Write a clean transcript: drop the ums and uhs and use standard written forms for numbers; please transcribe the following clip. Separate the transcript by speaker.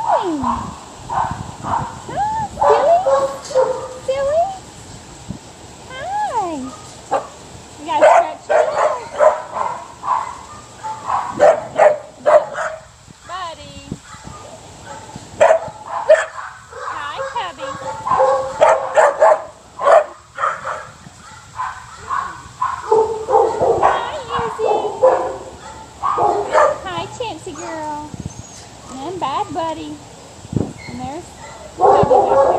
Speaker 1: doing? Huh, silly? Silly? Hi. You gotta stretch your legs. Buddy. Hi, Cubby. Hi, Izzy. Hi, Chancy girl. And Bad Buddy. And there's Cubby back there.